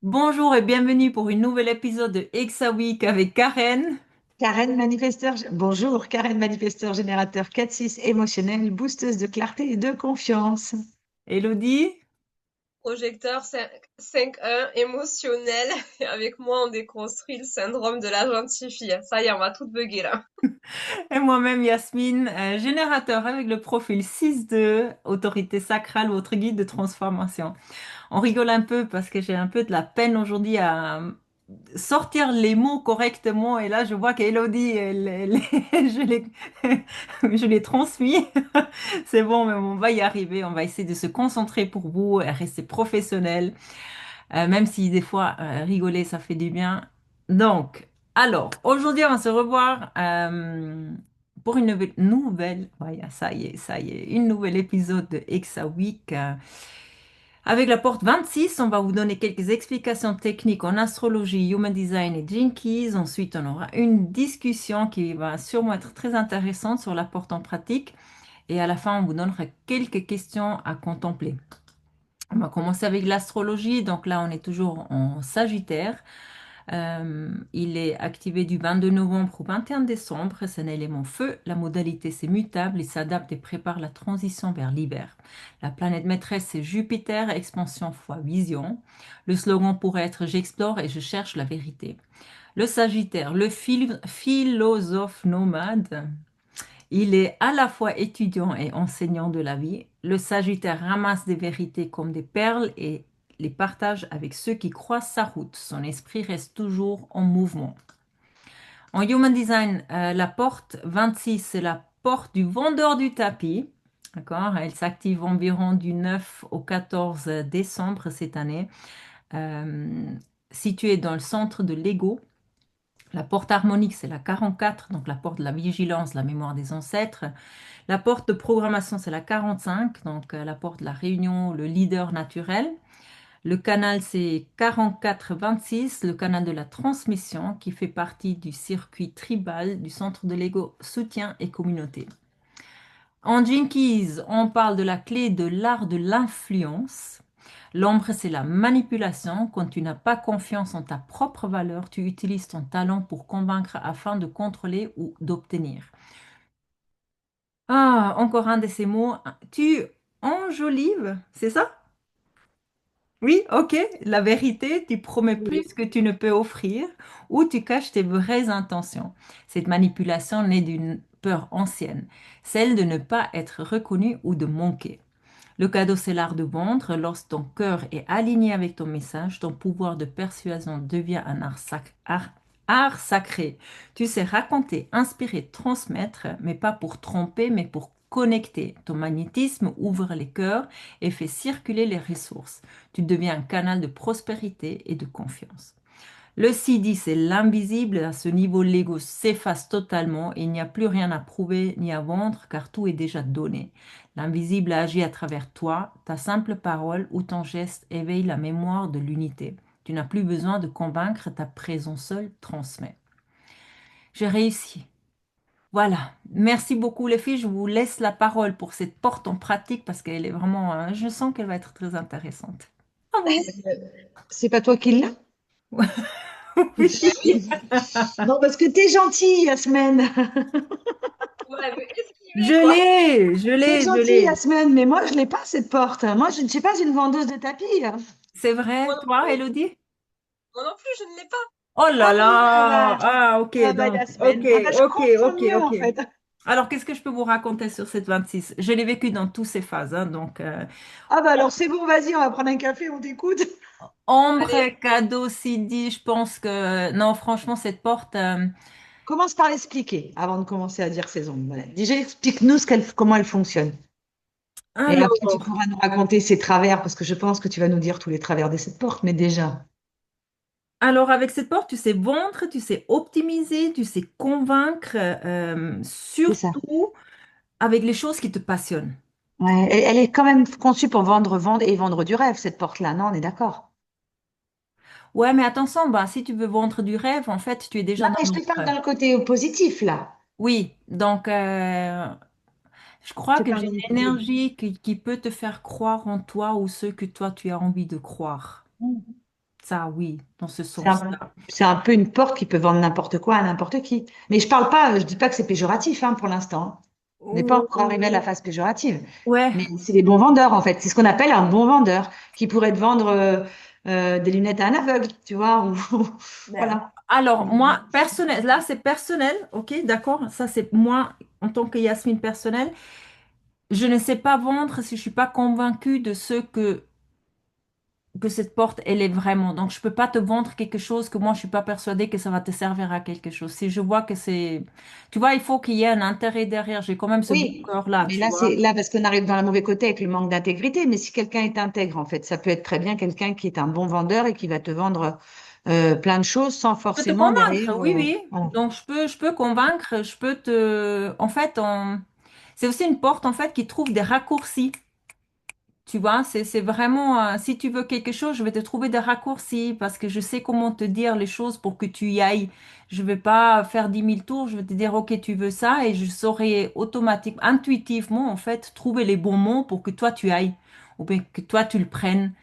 Bonjour et bienvenue pour une nouvel épisode de Exa Week avec Karen. Karen manifesteur, bonjour, Karen manifesteur générateur 4-6 émotionnel, boosteuse de clarté et de confiance. Elodie. Projecteur 5-1 émotionnel. Et avec moi, on déconstruit le syndrome de la gentille fille. Ça y est, on va tout bugger là. Et moi-même Yasmine, générateur avec le profil 6-2, autorité sacrale, votre guide de transformation. On rigole un peu parce que j'ai un peu de la peine aujourd'hui à sortir les mots correctement et là je vois qu'Elodie, je l'ai je l'ai transmis. C'est bon, mais on va y arriver, on va essayer de se concentrer pour vous et rester professionnel. Même si des fois, rigoler, ça fait du bien. Donc, alors, aujourd'hui, on va se revoir pour une ouais, ça y est, une nouvelle épisode de Exa Week. Avec la porte 26, on va vous donner quelques explications techniques en astrologie, human design et Jinkies. Ensuite, on aura une discussion qui va sûrement être très intéressante sur la porte en pratique. Et à la fin, on vous donnera quelques questions à contempler. On va commencer avec l'astrologie. Donc là, on est toujours en Sagittaire. Il est activé du 22 novembre au 21 décembre. C'est un élément feu. La modalité, c'est mutable. Il s'adapte et prépare la transition vers l'hiver. La planète maîtresse, c'est Jupiter, expansion fois vision. Le slogan pourrait être j'explore et je cherche la vérité. Le Sagittaire, le philosophe nomade. Il est à la fois étudiant et enseignant de la vie. Le Sagittaire ramasse des vérités comme des perles et les partage avec ceux qui croisent sa route. Son esprit reste toujours en mouvement. En Human Design, la porte 26, c'est la porte du vendeur du tapis. D'accord? Elle s'active environ du 9 au 14 décembre cette année, euh, située dans le centre de l'ego. La porte harmonique, c'est la 44, donc la porte de la vigilance, la mémoire des ancêtres. La porte de programmation, c'est la 45, donc la porte de la réunion, le leader naturel. Le canal, c'est 44-26, le canal de la transmission qui fait partie du circuit tribal du centre de l'ego soutien et communauté. En Jinkies, on parle de la clé de l'art de l'influence. L'ombre, c'est la manipulation. Quand tu n'as pas confiance en ta propre valeur, tu utilises ton talent pour convaincre afin de contrôler ou d'obtenir. Ah, encore un de ces mots. Tu enjolives, c'est ça? Oui, ok. La vérité, tu promets Oui. plus que tu ne peux offrir ou tu caches tes vraies intentions. Cette manipulation naît d'une peur ancienne, celle de ne pas être reconnu ou de manquer. Le cadeau, c'est l'art de vendre. Lorsque ton cœur est aligné avec ton message, ton pouvoir de persuasion devient un art sacré. Tu sais raconter, inspirer, transmettre, mais pas pour tromper, mais pour connecter. Ton magnétisme ouvre les cœurs et fait circuler les ressources. Tu deviens un canal de prospérité et de confiance. Le CD, c'est l'invisible. À ce niveau, l'ego s'efface totalement. Il n'y a plus rien à prouver ni à vendre car tout est déjà donné. L'invisible agit à travers toi. Ta simple parole ou ton geste éveille la mémoire de l'unité. Tu n'as plus besoin de convaincre, ta présence seule transmet. J'ai réussi. Voilà. Merci beaucoup les filles. Je vous laisse la parole pour cette porte en pratique parce qu'elle est vraiment, je sens qu'elle va être très intéressante. À vous. C'est pas toi qui l'as? Oui. Non, parce que t'es gentille, Yasmine. Ouais, mais esquiver quoi. T'es Je gentille, l'ai. Yasmine, mais moi, je l'ai pas, cette porte. Moi, je ne suis pas une vendeuse de tapis. C'est Moi vrai, non toi, plus. Elodie? Moi non plus, je ne l'ai pas. Oh Ah là là là! là. Ah, ok, Ah bah, donc, ok, Yasmine. Ah bah, je ok, comprends ok, mieux, ok. en fait. Alors, qu'est-ce que je peux vous raconter sur cette 26? Je l'ai vécu dans toutes ces phases, hein, donc, Ah bah, alors, c'est bon, vas-y, on va prendre un café, on t'écoute. Allez, ombre, cadeau, CD, je pense que, non, franchement, cette porte, Commence par l'expliquer avant de commencer à dire ses ombres. Voilà. Déjà, explique-nous comment elle fonctionne. Et après, tu alors, pourras nous raconter ses travers, parce que je pense que tu vas nous dire tous les travers de cette porte, mais déjà. alors, avec cette porte, tu sais vendre, tu sais optimiser, tu sais convaincre, C'est ça. surtout avec les choses qui te passionnent. Ouais, elle est quand même conçue pour vendre et vendre du rêve, cette porte-là, non? On est d'accord. Ouais, mais attention, bah, si tu veux vendre du rêve, en fait, tu es déjà Non, dans mais je te parle l'autre. dans le côté positif, là. Oui, donc je crois Je te que parle j'ai dans le une côté. énergie qui peut te faire croire en toi ou ce que toi tu as envie de croire. Ça, oui, dans ce C'est un, sens-là. c'est un peu une porte qui peut vendre n'importe quoi à n'importe qui. Mais je parle pas, je dis pas que c'est péjoratif hein, pour l'instant. On n'est pas Ouh, encore arrivé à la phase péjorative. ouais. Mais c'est des bons vendeurs, en fait. C'est ce qu'on appelle un bon vendeur, qui pourrait te vendre des lunettes à un aveugle, tu vois, ou Ben, voilà. alors, moi, personnel, là, c'est personnel, ok, d'accord? Ça, c'est moi, en tant que Yasmine personnelle. Je ne sais pas vendre si je suis pas convaincue de ce que cette porte, elle est vraiment. Donc, je peux pas te vendre quelque chose que moi, je suis pas persuadée que ça va te servir à quelque chose. Si je vois que c'est... Tu vois, il faut qu'il y ait un intérêt derrière. J'ai quand même ce bon Oui, cœur-là, mais tu là, vois. c'est là parce qu'on arrive dans le mauvais côté avec le manque d'intégrité. Mais si quelqu'un est intègre, en fait, ça peut être très bien quelqu'un qui est un bon vendeur et qui va te vendre plein de choses sans Je peux te forcément derrière. convaincre, oui, oui. Voilà. Donc, je peux convaincre, je peux te... En fait, c'est aussi une porte, en fait, qui trouve des raccourcis. Tu vois, c'est vraiment, si tu veux quelque chose, je vais te trouver des raccourcis parce que je sais comment te dire les choses pour que tu y ailles. Je vais pas faire 10 000 tours, je vais te dire, OK, tu veux ça et je saurai automatiquement, intuitivement, en fait, trouver les bons mots pour que toi tu ailles ou bien que toi tu le prennes,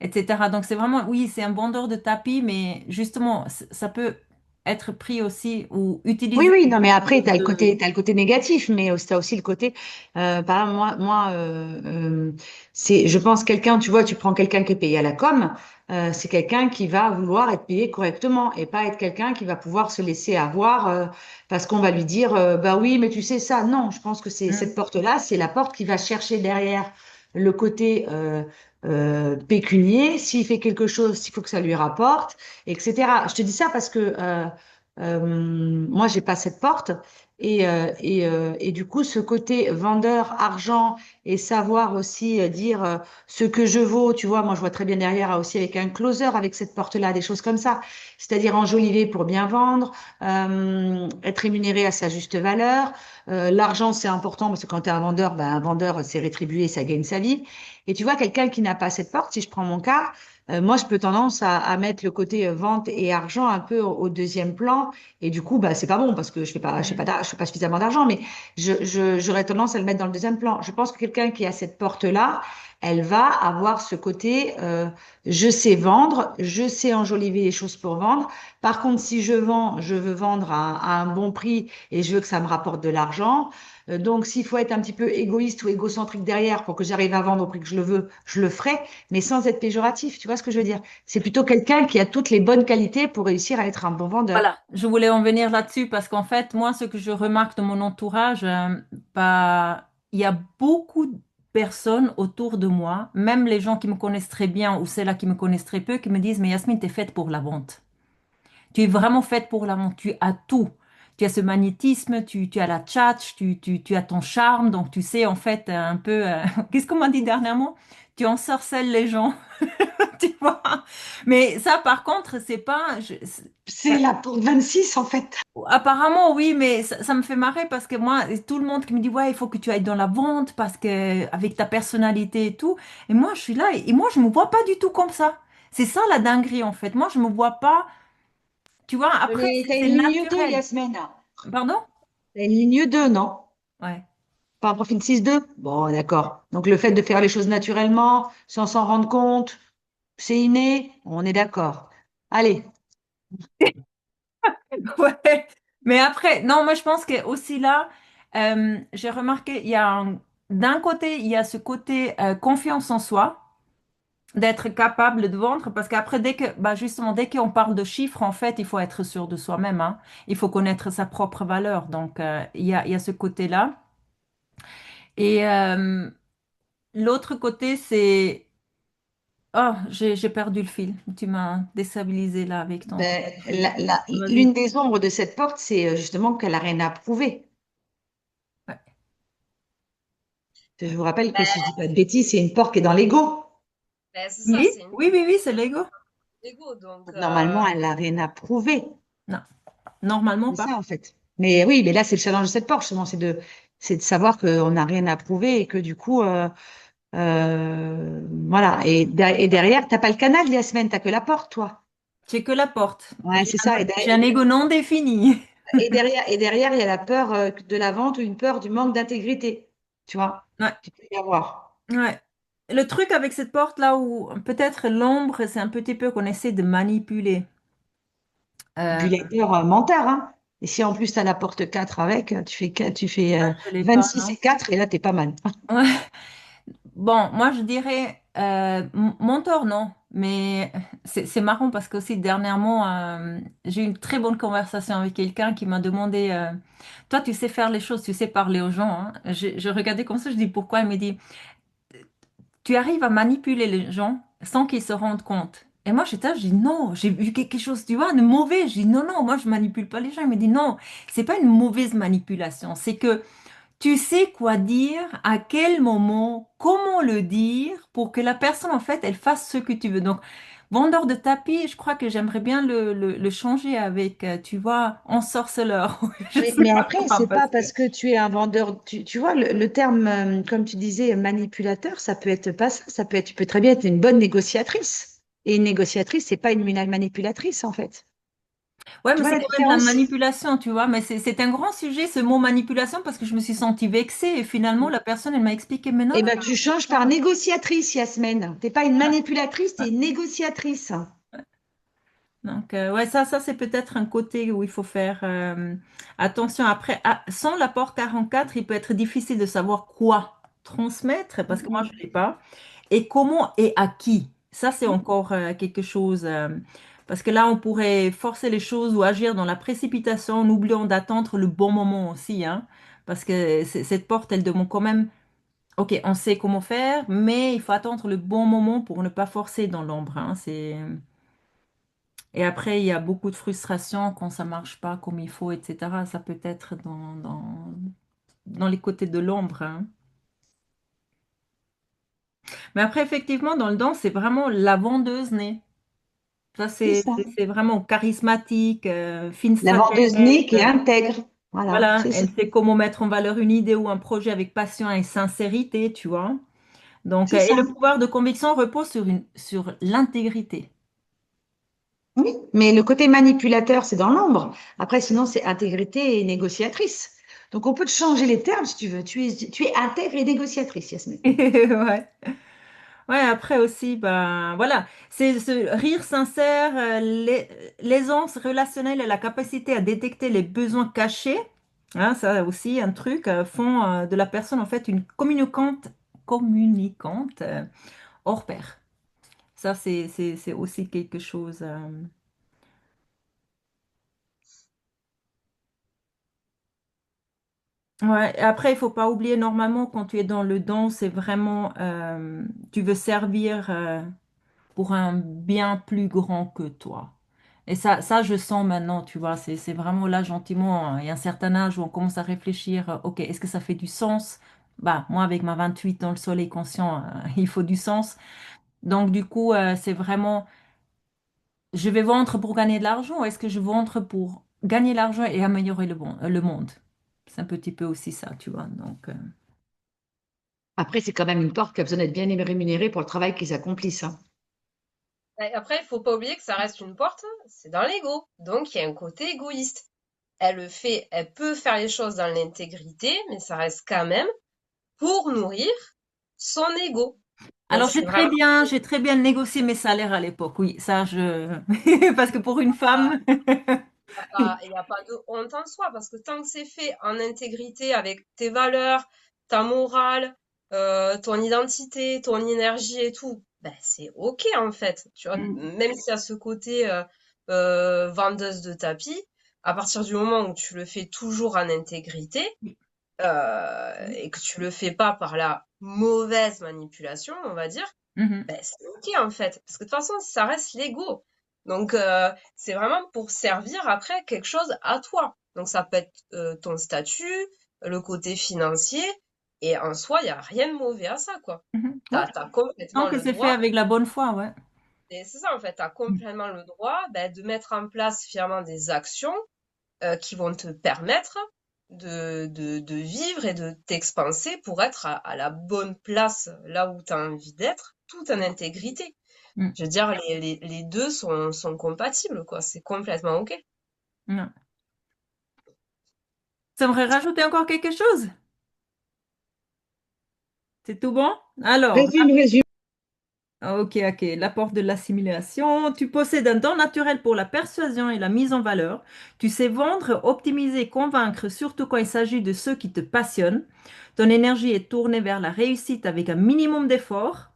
etc. Donc c'est vraiment, oui, c'est un vendeur de tapis, mais justement, ça peut être pris aussi ou Oui, utilisé. oui, non, mais après, t'as le côté négatif, mais tu as aussi le côté, par exemple, je pense quelqu'un, tu vois, tu prends quelqu'un qui est payé à la com, c'est quelqu'un qui va vouloir être payé correctement et pas être quelqu'un qui va pouvoir se laisser avoir parce qu'on va lui dire, bah oui, mais tu sais ça. Non, je pense que c'est cette Hmm. porte-là, c'est la porte qui va chercher derrière le côté pécunier. S'il fait quelque chose, il faut que ça lui rapporte, etc. Je te dis ça parce que moi, j'ai pas cette porte. Et du coup, ce côté vendeur, argent et savoir aussi dire ce que je vaux, tu vois, moi, je vois très bien derrière aussi avec un closer, avec cette porte-là, des choses comme ça. C'est-à-dire enjoliver pour bien vendre, être rémunéré à sa juste valeur. L'argent, c'est important parce que quand tu es un vendeur, ben, un vendeur, c'est rétribué, ça gagne sa vie. Et tu vois, quelqu'un qui n'a pas cette porte, si je prends mon cas, moi, je peux tendance à mettre le côté vente et argent un peu au deuxième plan. Et du coup, bah, c'est pas bon parce que je fais pas suffisamment d'argent, mais j'aurais tendance à le mettre dans le deuxième plan. Je pense que quelqu'un qui a cette porte-là, elle va avoir ce côté, je sais vendre, je sais enjoliver les choses pour vendre. Par contre, si je vends, je veux vendre à un bon prix et je veux que ça me rapporte de l'argent. Donc, s'il faut être un petit peu égoïste ou égocentrique derrière pour que j'arrive à vendre au prix que je le veux, je le ferai, mais sans être péjoratif. Tu vois ce que je veux dire? C'est plutôt quelqu'un qui a toutes les bonnes qualités pour réussir à être un bon vendeur. Voilà, je voulais en venir là-dessus parce qu'en fait, moi, ce que je remarque de mon entourage, il y a beaucoup de personnes autour de moi, même les gens qui me connaissent très bien ou celles-là qui me connaissent très peu, qui me disent, mais Yasmine, tu es faite pour la vente. Tu es vraiment faite pour la vente. Tu as tout. Tu as ce magnétisme, tu as la tchatch, tu as ton charme. Donc, tu sais, en fait, un peu, qu'est-ce qu'on m'a dit dernièrement? Tu ensorcelles les gens, tu vois. Mais ça, par contre, c'est pas. C'est la pour 26 en fait. Apparemment, oui, mais ça me fait marrer parce que moi, tout le monde qui me dit, ouais, il faut que tu ailles dans la vente parce que avec ta personnalité et tout. Et moi, je suis là et moi, je me vois pas du tout comme ça. C'est ça la dinguerie, en fait. Moi, je me vois pas, tu vois, après, Mais t'as c'est une ligne 2, naturel. Yasmine. Pardon? T'as une ligne 2, non? Ouais. Pas un profil 6-2? Bon, d'accord. Donc le fait de faire les choses naturellement, sans s'en rendre compte, c'est inné, on est d'accord. Allez, Ouais. Mais après, non, moi, je pense que aussi là, j'ai remarqué, d'un côté, il y a ce côté confiance en soi. D'être capable de vendre parce qu'après bah justement dès qu'on parle de chiffres en fait il faut être sûr de soi-même hein. Il faut connaître sa propre valeur donc il y a ce côté-là et l'autre côté c'est oh j'ai perdu le fil, tu m'as déstabilisé là avec ton ben, truc. l'une Vas-y. des ombres de cette porte, c'est justement qu'elle n'a rien à prouver. Ouais. Je vous rappelle que si je dis pas de bêtises, c'est une porte qui est dans l'ego. Ben, c'est ça, Oui c'est une oui oui oui c'est l'ego. ego. Donc, Donc, normalement, elle n'a rien à prouver. Non, normalement C'est pas. ça, en fait. Mais oui, mais là, c'est le challenge de cette porte, justement, c'est de savoir qu'on n'a rien à prouver et que du coup, voilà. Et derrière, t'as pas le canal, Yasmine, t'as que la porte, toi. J'ai que la porte, Ouais, c'est ça. j'ai un ego non défini. Et derrière, il y a la peur de la vente ou une peur du manque d'intégrité. Tu vois, Ouais tu peux y avoir. ouais. le truc avec cette porte là où peut-être l'ombre, c'est un petit peu qu'on essaie de manipuler. Et Euh, puis les peurs menteur, hein. Et si en plus tu as la porte 4 avec, tu fais je l'ai pas, 26 non? et 4 et là, t'es pas mal. Ouais. Bon, moi je dirais mentor, non, mais c'est marrant parce que aussi dernièrement, j'ai eu une très bonne conversation avec quelqu'un qui m'a demandé, toi tu sais faire les choses, tu sais parler aux gens, hein. Je regardais comme ça, je dis pourquoi? Il me dit, tu arrives à manipuler les gens sans qu'ils se rendent compte. Et moi j'étais là, je dis non, j'ai vu quelque chose, tu vois, de mauvais. Je dis non, non, moi je manipule pas les gens. Il me dit non, c'est pas une mauvaise manipulation, c'est que tu sais quoi dire, à quel moment, comment le dire pour que la personne, en fait, elle fasse ce que tu veux. Donc, vendeur de tapis, je crois que j'aimerais bien le changer avec, tu vois, ensorceleur. Je sais Mais pas après, quoi c'est parce pas que... parce que tu es un vendeur, tu vois, le terme, comme tu disais, manipulateur, ça peut être pas ça, ça peut être, tu peux très bien être une bonne négociatrice. Et une négociatrice, c'est pas une manipulatrice, en fait. Ouais, Tu mais vois c'est la quand même de la différence? manipulation, tu vois. Mais c'est un grand sujet, ce mot manipulation, parce que je me suis sentie vexée et finalement, la personne, elle m'a expliqué, mais non, Eh non, ben, non, tu c'est changes par ça. négociatrice, Yasmine. T'es pas une manipulatrice, t'es une négociatrice. Donc, ouais, ça c'est peut-être un côté où il faut faire attention. Après, sans l'apport 44, il peut être difficile de savoir quoi transmettre, parce que moi, je ne l'ai pas, et comment et à qui. Ça, c'est encore quelque chose, parce que là, on pourrait forcer les choses ou agir dans la précipitation en oubliant d'attendre le bon moment aussi, hein, parce que cette porte, elle demande quand même, OK, on sait comment faire, mais il faut attendre le bon moment pour ne pas forcer dans l'ombre, hein, c'est... Et après, il y a beaucoup de frustration quand ça marche pas comme il faut, etc. Ça peut être dans les côtés de l'ombre, hein. Mais après, effectivement, dans le dans, c'est vraiment la vendeuse née. Ça, C'est c'est ça. c'est vraiment charismatique, fine La stratège. vendeuse née qui est intègre. Voilà, Voilà, c'est ça. elle sait comment mettre en valeur une idée ou un projet avec passion et sincérité, tu vois. Donc, C'est et le ça. pouvoir de conviction repose sur l'intégrité. Oui, mais le côté manipulateur, c'est dans l'ombre. Après, sinon, c'est intégrité et négociatrice. Donc, on peut te changer les termes si tu veux. Tu es intègre et négociatrice, Yasmine. Ouais. Ouais, après aussi, ben voilà, c'est ce rire sincère, l'aisance relationnelle et la capacité à détecter les besoins cachés, hein, ça aussi, un truc, font de la personne en fait une communicante hors pair. Ça, c'est aussi quelque chose. Ouais, et après, il faut pas oublier, normalement, quand tu es dans le don, c'est vraiment, tu veux servir. Pour un bien plus grand que toi. Et ça, je sens maintenant, tu vois, c'est vraiment là, gentiment, hein, il y a un certain âge où on commence à réfléchir, OK, est-ce que ça fait du sens? Bah, moi, avec ma 28 dans le soleil conscient, il faut du sens. Donc, du coup, c'est vraiment, je vais vendre pour gagner de l'argent ou est-ce que je vendre pour gagner l'argent et améliorer le monde? C'est un petit peu aussi ça, tu vois. Donc, Après, c'est quand même une porte qui a besoin d'être bien rémunérée pour le travail qu'ils accomplissent, hein. Et après, il faut pas oublier que ça reste une porte, c'est dans l'ego. Donc, il y a un côté égoïste. Elle le fait, elle peut faire les choses dans l'intégrité, mais ça reste quand même pour nourrir son ego. Donc, alors, c'est vraiment, j'ai très bien négocié mes salaires à l'époque, oui, ça, parce que pour une femme, il y a pas de honte en soi, parce que tant que c'est fait en intégrité avec tes valeurs, ta morale, ton identité, ton énergie et tout, ben, c'est ok, en fait. Tu vois, même s'il y a ce côté, vendeuse de tapis, à partir du moment où tu le fais toujours en intégrité, et que tu le fais pas par la mauvaise manipulation, on va dire, Mhm, ben, c'est ok en fait. Parce que de toute façon, ça reste l'ego. Donc, c'est vraiment pour servir après quelque chose à toi. Donc, ça peut être ton statut, le côté financier. Et en soi, il n'y a rien de mauvais à ça, quoi. ouais. T'as Tant complètement que le c'est fait droit. avec la bonne foi, ouais. Et c'est ça, en fait, t'as complètement le droit ben, de mettre en place finalement des actions qui vont te permettre de vivre et de t'expanser pour être à la bonne place là où tu as envie d'être, tout en intégrité. Mm. Je veux dire, les deux sont compatibles, quoi. C'est complètement OK. Ouais. Ça aimerait rajouter encore quelque chose? C'est tout bon? Alors, Résume, résume. ok, ok. L'apport de l'assimilation. Tu possèdes un don naturel pour la persuasion et la mise en valeur. Tu sais vendre, optimiser, convaincre, surtout quand il s'agit de ceux qui te passionnent. Ton énergie est tournée vers la réussite avec un minimum d'effort,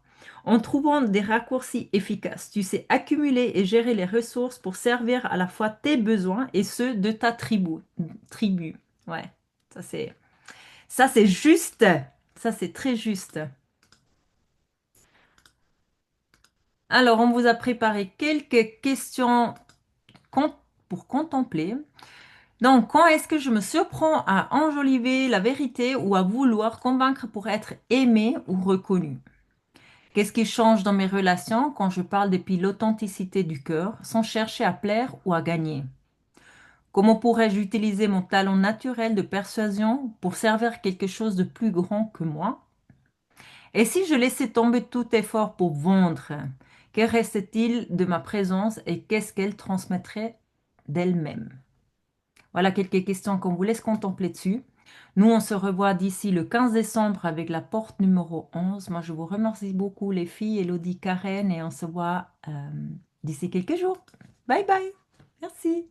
en trouvant des raccourcis efficaces. Tu sais accumuler et gérer les ressources pour servir à la fois tes besoins et ceux de ta tribu. Ouais, ça c'est juste. Ça c'est très juste. Alors, on vous a préparé quelques questions con- pour contempler. Donc, quand est-ce que je me surprends à enjoliver la vérité ou à vouloir convaincre pour être aimé ou reconnu? Qu'est-ce qui change dans mes relations quand je parle depuis l'authenticité du cœur sans chercher à plaire ou à gagner? Comment pourrais-je utiliser mon talent naturel de persuasion pour servir quelque chose de plus grand que moi? Et si je laissais tomber tout effort pour vendre, que reste-t-il de ma présence et qu'est-ce qu'elle transmettrait d'elle-même? Voilà quelques questions qu'on vous laisse contempler dessus. Nous, on se revoit d'ici le 15 décembre avec la porte numéro 11. Moi, je vous remercie beaucoup, les filles, Elodie, Karen, et on se voit d'ici quelques jours. Bye bye. Merci.